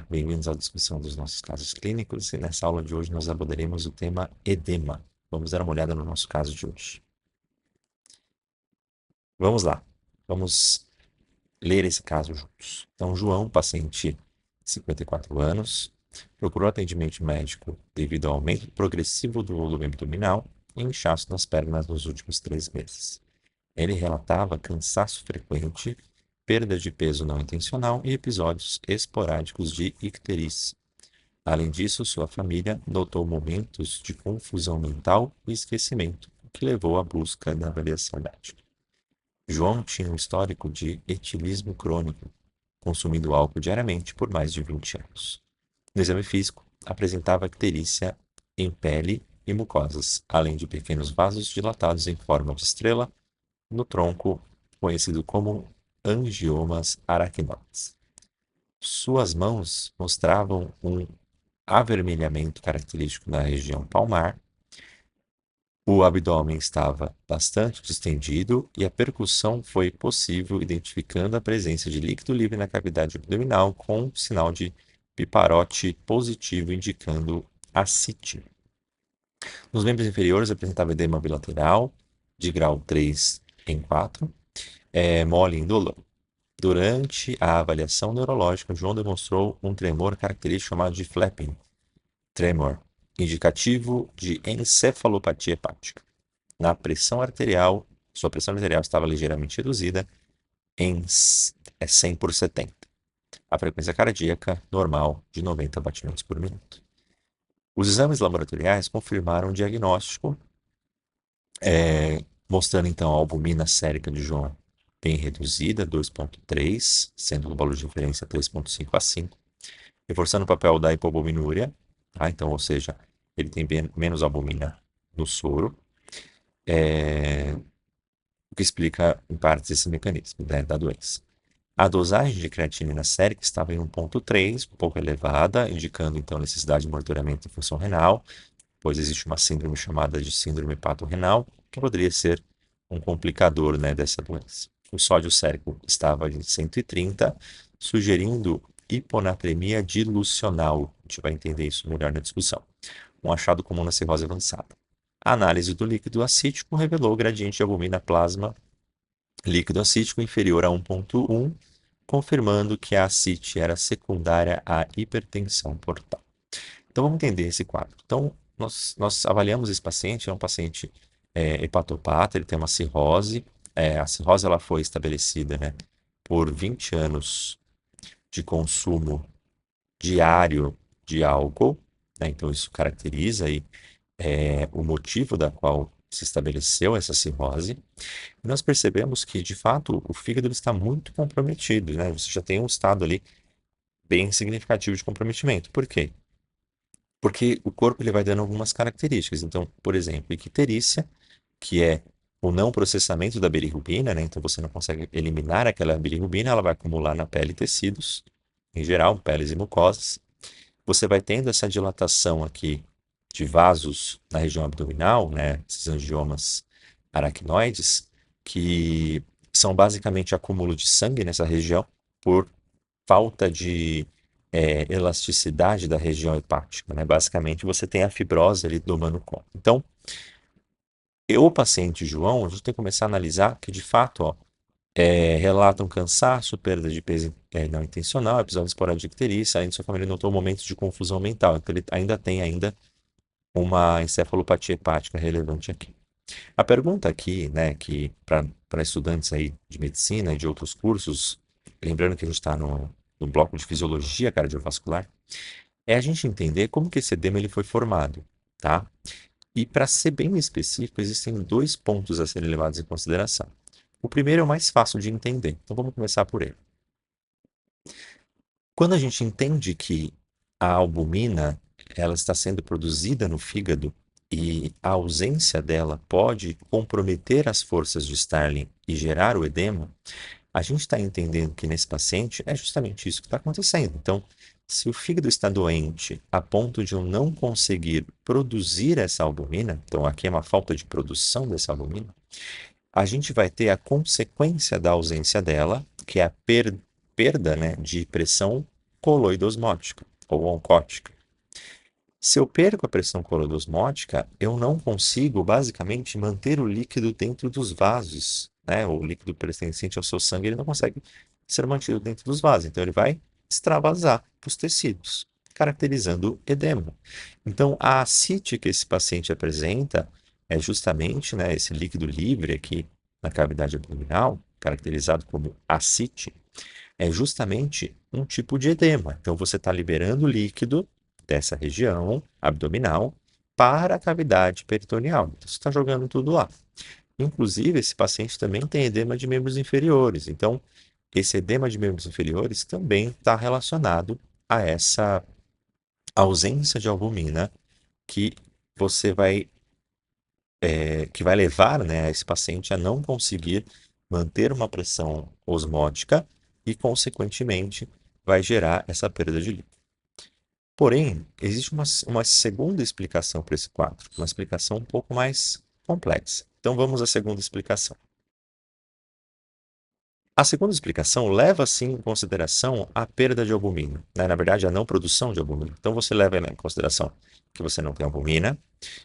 bem-vindos à discussão dos nossos casos clínicos e nessa aula de hoje nós abordaremos o tema edema. Vamos dar uma olhada no nosso caso de hoje. Vamos lá, vamos ler esse caso juntos. Então, João, paciente de 54 anos, procurou atendimento médico devido ao aumento progressivo do volume abdominal e inchaço nas pernas nos últimos 3 meses. Ele relatava cansaço frequente, perda de peso não intencional e episódios esporádicos de icterícia. Além disso, sua família notou momentos de confusão mental e esquecimento, o que levou à busca da avaliação médica. João tinha um histórico de etilismo crônico, consumindo álcool diariamente por mais de 20 anos. No exame físico, apresentava icterícia em pele e mucosas, além de pequenos vasos dilatados em forma de estrela no tronco, conhecido como angiomas aracnoides. Suas mãos mostravam um avermelhamento característico na região palmar. O abdômen estava bastante distendido e a percussão foi possível, identificando a presença de líquido livre na cavidade abdominal com sinal de piparote positivo indicando ascite. Nos membros inferiores apresentava edema bilateral de grau 3 em 4, mole e indolor. Durante a avaliação neurológica, João demonstrou um tremor característico chamado de flapping tremor, indicativo de encefalopatia hepática. Na pressão arterial, sua pressão arterial estava ligeiramente reduzida em 100 por 70. A frequência cardíaca normal de 90 batimentos por minuto. Os exames laboratoriais confirmaram o diagnóstico, mostrando então a albumina sérica de João bem reduzida, 2,3, sendo o valor de referência 3,5 a 5, reforçando o papel da hipoalbuminúria, tá? Então, ou seja, ele tem menos albumina no soro, o que explica em parte esse mecanismo, né, da doença. A dosagem de creatinina sérica estava em 1,3, um pouco elevada, indicando então necessidade de monitoramento em função renal, pois existe uma síndrome chamada de síndrome hepatorrenal, que poderia ser um complicador, né, dessa doença. O sódio sérico estava em 130, sugerindo hiponatremia dilucional. A gente vai entender isso melhor na discussão. Um achado comum na cirrose avançada. A análise do líquido acítico revelou gradiente de albumina plasma líquido acítico inferior a 1,1, confirmando que a ascite era secundária à hipertensão portal. Então vamos entender esse quadro. Então nós avaliamos esse paciente, é um paciente hepatopata, ele tem uma cirrose. A cirrose ela foi estabelecida, né, por 20 anos de consumo diário de álcool, né, então isso caracteriza aí, o motivo da qual se estabeleceu essa cirrose. E nós percebemos que, de fato, o fígado ele está muito comprometido, né? Você já tem um estado ali bem significativo de comprometimento. Por quê? Porque o corpo ele vai dando algumas características. Então, por exemplo, icterícia, que é o não processamento da bilirrubina, né? Então você não consegue eliminar aquela bilirrubina, ela vai acumular na pele e tecidos, em geral, peles e mucosas. Você vai tendo essa dilatação aqui de vasos na região abdominal, né? Esses angiomas aracnoides, que são basicamente acúmulo de sangue nessa região por falta de elasticidade da região hepática, né? Basicamente, você tem a fibrose ali tomando conta. Então, o paciente João, a gente tem que começar a analisar que, de fato, ó, relatam cansaço, perda de peso não intencional, episódios esporádicos de icterícia, além de sua família notou momentos de confusão mental. Então, ele ainda tem uma encefalopatia hepática relevante aqui. A pergunta aqui, né, que para estudantes aí de medicina e de outros cursos, lembrando que a gente está no bloco de fisiologia cardiovascular, é a gente entender como que esse edema ele foi formado, tá? E para ser bem específico, existem 2 pontos a serem levados em consideração. O primeiro é o mais fácil de entender, então vamos começar por ele. Quando a gente entende que a albumina ela está sendo produzida no fígado e a ausência dela pode comprometer as forças de Starling e gerar o edema, a gente está entendendo que nesse paciente é justamente isso que está acontecendo. Então, se o fígado está doente a ponto de eu não conseguir produzir essa albumina, então aqui é uma falta de produção dessa albumina, a gente vai ter a consequência da ausência dela, que é a perda, né, de pressão coloidosmótica ou oncótica. Se eu perco a pressão coloidosmótica, eu não consigo, basicamente, manter o líquido dentro dos vasos, né? O líquido pertencente ao seu sangue, ele não consegue ser mantido dentro dos vasos, então ele vai extravasar para os tecidos, caracterizando edema. Então, a ascite que esse paciente apresenta é justamente, né, esse líquido livre aqui na cavidade abdominal, caracterizado como ascite, é justamente um tipo de edema. Então, você está liberando líquido dessa região abdominal para a cavidade peritoneal. Então, você está jogando tudo lá. Inclusive, esse paciente também tem edema de membros inferiores. Então, esse edema de membros inferiores também está relacionado a essa ausência de albumina que você vai, que vai levar, né, esse paciente a não conseguir manter uma pressão osmótica e, consequentemente, vai gerar essa perda de líquido. Porém, existe uma segunda explicação para esse quadro, uma explicação um pouco mais complexa. Então vamos à segunda explicação. A segunda explicação leva sim em consideração a perda de albumina, né? Na verdade, a não produção de albumina. Então você leva em consideração que você não tem albumina,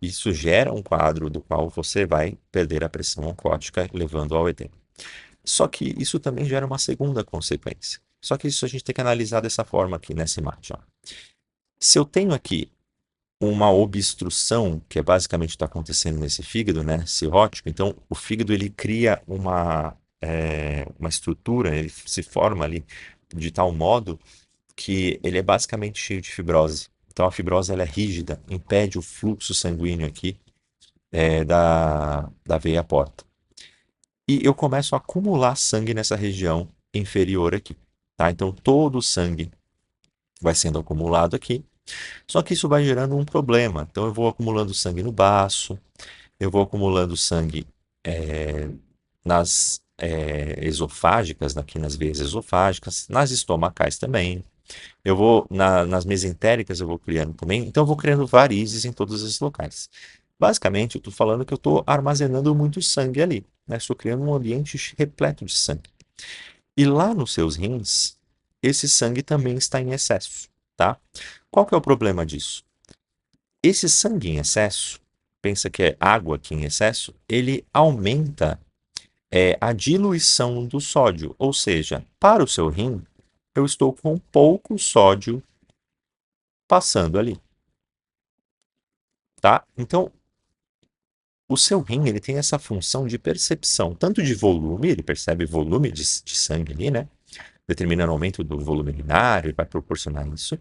e isso gera um quadro do qual você vai perder a pressão oncótica, levando ao edema. Só que isso também gera uma segunda consequência. Só que isso a gente tem que analisar dessa forma aqui nessa imagem. Ó. Se eu tenho aqui uma obstrução, que é basicamente está acontecendo nesse fígado, né, cirrótico. Então, o fígado ele cria uma estrutura, ele se forma ali de tal modo que ele é basicamente cheio de fibrose. Então, a fibrose ela é rígida, impede o fluxo sanguíneo aqui da veia porta. E eu começo a acumular sangue nessa região inferior aqui. Tá? Então, todo o sangue vai sendo acumulado aqui. Só que isso vai gerando um problema. Então, eu vou acumulando sangue no baço, eu vou acumulando sangue nas esofágicas, aqui nas veias esofágicas, nas estomacais também. Eu vou, nas mesentéricas, eu vou criando também. Então, eu vou criando varizes em todos esses locais. Basicamente, eu estou falando que eu estou armazenando muito sangue ali. Né? Estou criando um ambiente repleto de sangue. E lá nos seus rins, esse sangue também está em excesso. Tá? Qual que é o problema disso? Esse sangue em excesso, pensa que é água aqui em excesso, ele aumenta a diluição do sódio. Ou seja, para o seu rim, eu estou com pouco sódio passando ali. Tá? Então, o seu rim ele tem essa função de percepção, tanto de volume, ele percebe volume de sangue ali, né? Determinando o aumento do volume urinário, ele vai proporcionar isso.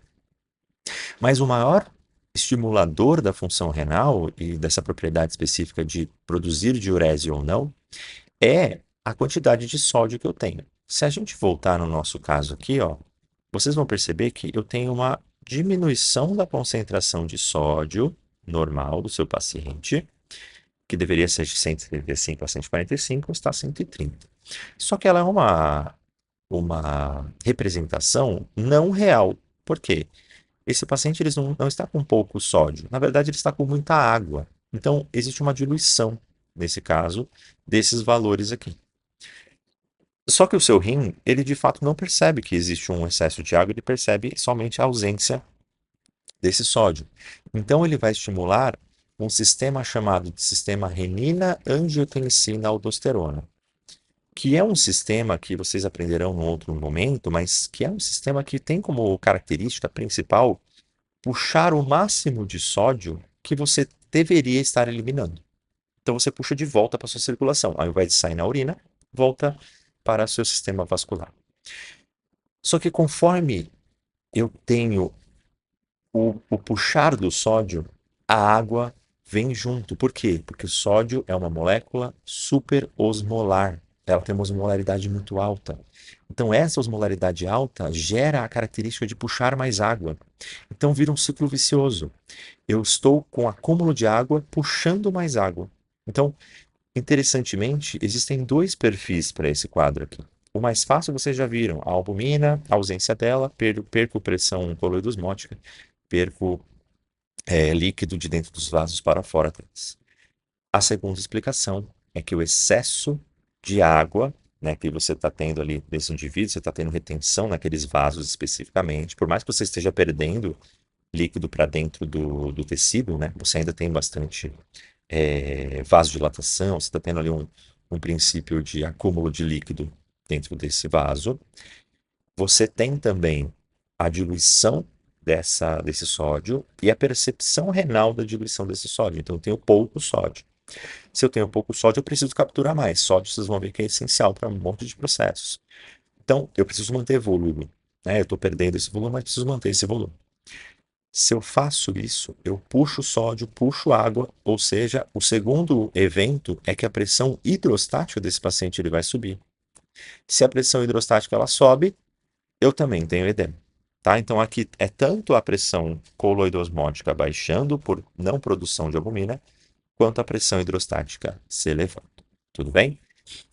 Mas o maior estimulador da função renal e dessa propriedade específica de produzir diurese ou não é a quantidade de sódio que eu tenho. Se a gente voltar no nosso caso aqui, ó, vocês vão perceber que eu tenho uma diminuição da concentração de sódio normal do seu paciente, que deveria ser de 135 a 145, está 130. Só que ela é uma representação não real. Por quê? Esse paciente ele não está com pouco sódio, na verdade ele está com muita água. Então existe uma diluição, nesse caso, desses valores aqui. Só que o seu rim, ele de fato não percebe que existe um excesso de água, ele percebe somente a ausência desse sódio. Então ele vai estimular um sistema chamado de sistema renina-angiotensina-aldosterona, que é um sistema que vocês aprenderão num outro momento, mas que é um sistema que tem como característica principal puxar o máximo de sódio que você deveria estar eliminando. Então você puxa de volta para sua circulação. Ao invés de sair na urina, volta para seu sistema vascular. Só que conforme eu tenho o puxar do sódio, a água vem junto. Por quê? Porque o sódio é uma molécula superosmolar. Ela tem uma osmolaridade muito alta. Então, essa osmolaridade alta gera a característica de puxar mais água. Então, vira um ciclo vicioso. Eu estou com acúmulo de água puxando mais água. Então, interessantemente, existem dois perfis para esse quadro aqui. O mais fácil vocês já viram, a albumina, a ausência dela, perco pressão coloidosmótica, perco líquido de dentro dos vasos para fora deles. A segunda explicação é que o excesso de água né, que você está tendo ali desse indivíduo, você está tendo retenção naqueles vasos especificamente, por mais que você esteja perdendo líquido para dentro do tecido, né, você ainda tem bastante vasodilatação, você está tendo ali um princípio de acúmulo de líquido dentro desse vaso. Você tem também a diluição desse sódio e a percepção renal da diluição desse sódio. Então, eu tenho pouco sódio. Se eu tenho pouco sódio, eu preciso capturar mais. Sódio, vocês vão ver que é essencial para um monte de processos. Então, eu preciso manter volume, né? Eu estou perdendo esse volume, mas preciso manter esse volume. Se eu faço isso, eu puxo sódio, puxo água, ou seja, o segundo evento é que a pressão hidrostática desse paciente ele vai subir. Se a pressão hidrostática ela sobe, eu também tenho edema. Tá? Então, aqui é tanto a pressão coloidosmótica baixando por não produção de albumina, quanto a pressão hidrostática se elevando. Tudo bem?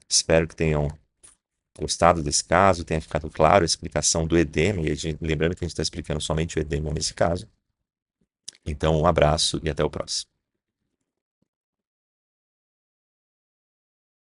Espero que tenham gostado desse caso, tenha ficado claro a explicação do edema, e lembrando que a gente está explicando somente o edema nesse caso. Então, um abraço e até o próximo.